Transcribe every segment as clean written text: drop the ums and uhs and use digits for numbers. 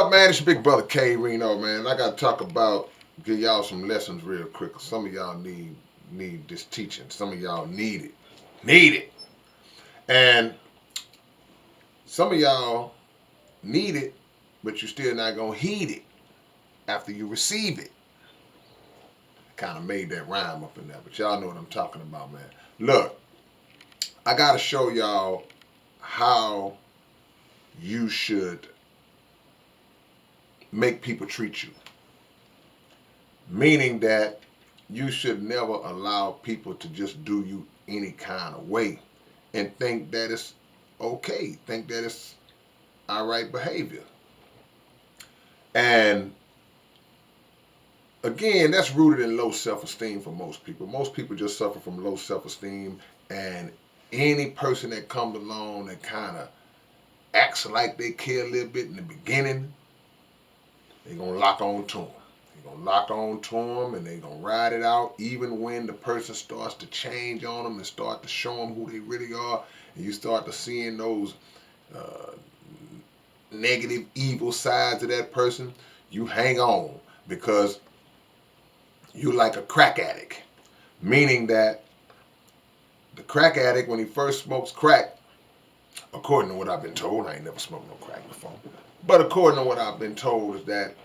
up, man? It's your big brother K-Rino, man. I got to talk about, give y'all some lessons real quick. 'Cause some of y'all need this teaching. Some of y'all need it. Need it. And some of y'all need it, but you're still not going to heed it after you receive it. Kind of made that rhyme up in there, but y'all know what I'm talking about, man. Look, I got to show y'all how you should make people treat you. Meaning that you should never allow people to just do you any kind of way and think that it's okay, think that it's all right behavior. And again, that's rooted in low self-esteem for most people. Most people just suffer from low self-esteem, and any person that comes along that kind of acts like they care a little bit in the beginning, they're going to lock on to them. They're going to lock on to them, and they're going to ride it out even when the person starts to change on them and start to show them who they really are, and you start to seeing those uh, negative, evil sides of that person. You hang on because you like a crack addict, meaning that the crack addict, when he first smokes crack, according to what I've been told, I ain't never smoked no crack before, but according to what I've been told is that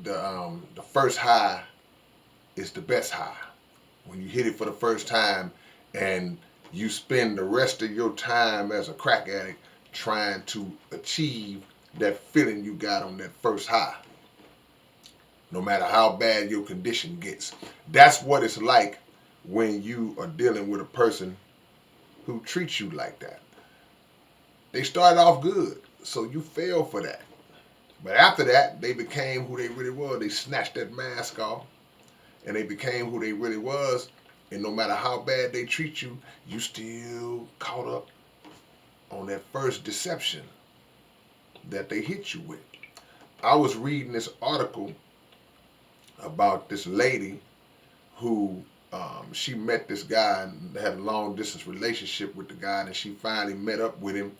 the first high is the best high. When you hit it for the first time and you spend the rest of your time as a crack addict trying to achieve that feeling you got on that first high, no matter how bad your condition gets. That's what it's like when you are dealing with a person who treats you like that. They started off good, so you fell for that. But after that, they became who they really were. They snatched that mask off, and they became who they really was. And no matter how bad they treat you, you still caught up on that first deception that they hit you with. I was reading this article about this lady who she met this guy and had a long distance relationship with the guy, and she finally met up with him,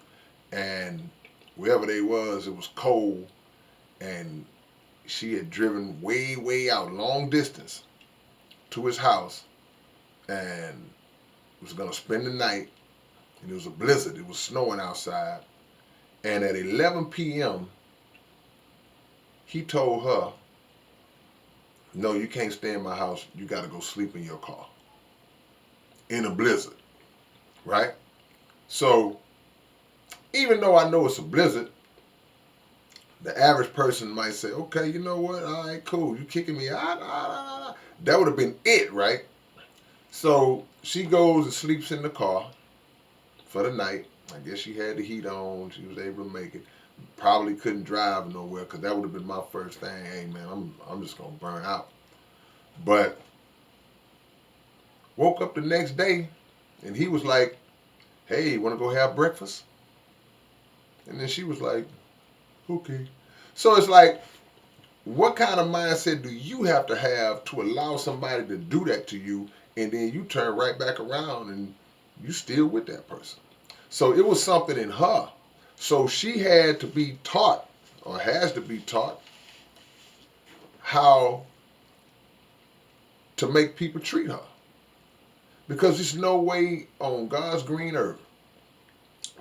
and wherever they was, it was cold, and she had driven way out, long distance, to his house, and was gonna spend the night, and it was a blizzard, it was snowing outside, and at 11 p.m. he told her, no, you can't stay in my house. You got to go sleep in your car in a blizzard, right? So even though I know it's a blizzard, the average person might say, okay, you know what? All right, cool. You kicking me out? That would have been it, right? So she goes and sleeps in the car for the night. I guess she had the heat on. She was able to make it. Probably couldn't drive nowhere because that would have been my first thing. Hey, man, I'm just going to burn out. But woke up the next day and he was like, hey, you want to go have breakfast? And then she was like, okay. So it's like, what kind of mindset do you have to allow somebody to do that to you, and then you turn right back around and you still with that person? So it was something in her. So she had to be taught, or has to be taught, how to make people treat her. Because there's no way on God's green earth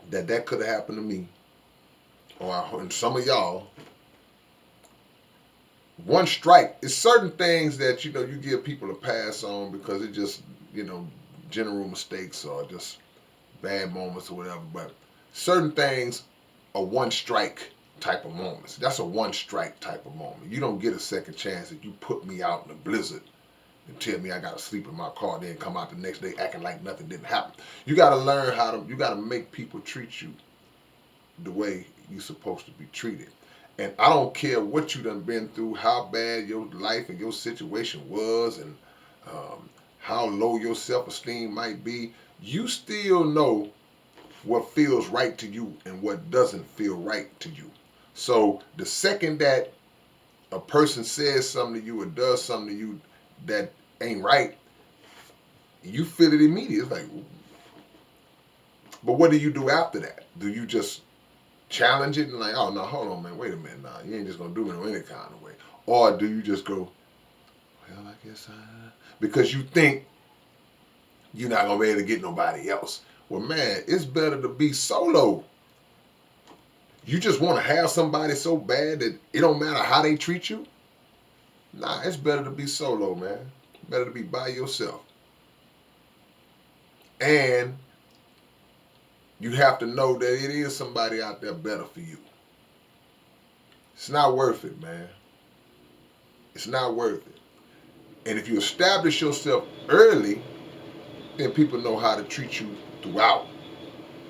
that could have happened to me, or some of y'all. One strike. It's certain things that you give people a pass on because it just general mistakes or just bad moments or whatever. But certain things are one strike type of moments. That's a one strike type of moment. You don't get a second chance if you put me out in a blizzard and tell me I gotta sleep in my car, then come out the next day acting like nothing didn't happen. You gotta learn you gotta make people treat you the way you're supposed to be treated. And I don't care what you done been through, how bad your life and your situation was, and how low your self-esteem might be. You still know what feels right to you and what doesn't feel right to you. So the second that a person says something to you or does something to you that ain't right, you feel it immediately. It's like, but what do you do after that? Do you just challenge it and like, oh no, hold on, man, wait a minute, nah, you ain't just gonna do it in any kind of way, or do you just go, well, I guess because you think you're not gonna be able to get nobody else. Well, man, it's better to be solo. You just want to have somebody so bad that it don't matter how they treat you. Nah, it's better to be solo, man. Better to be by yourself. And you have to know that it is somebody out there better for you. It's not worth it, man. It's not worth it. And if you establish yourself early, then people know how to treat you throughout.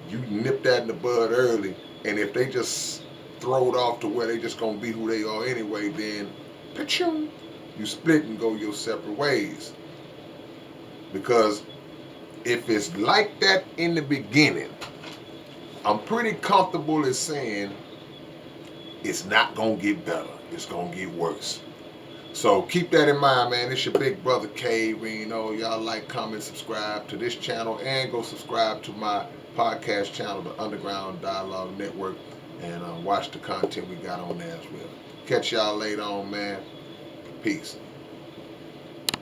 You nip that in the bud early, and if they just throw it off to where they just gonna be who they are anyway, then pa-chung, you split and go your separate ways. Because if it's like that in the beginning, I'm pretty comfortable in saying it's not gonna get better. It's gonna get worse. So keep that in mind, man. It's your big brother K-Rino. Y'all like, comment, subscribe to this channel, and go subscribe to my podcast channel, the Underground Dialogue Network, and watch the content we got on there as well. Catch y'all later on, man. Peace.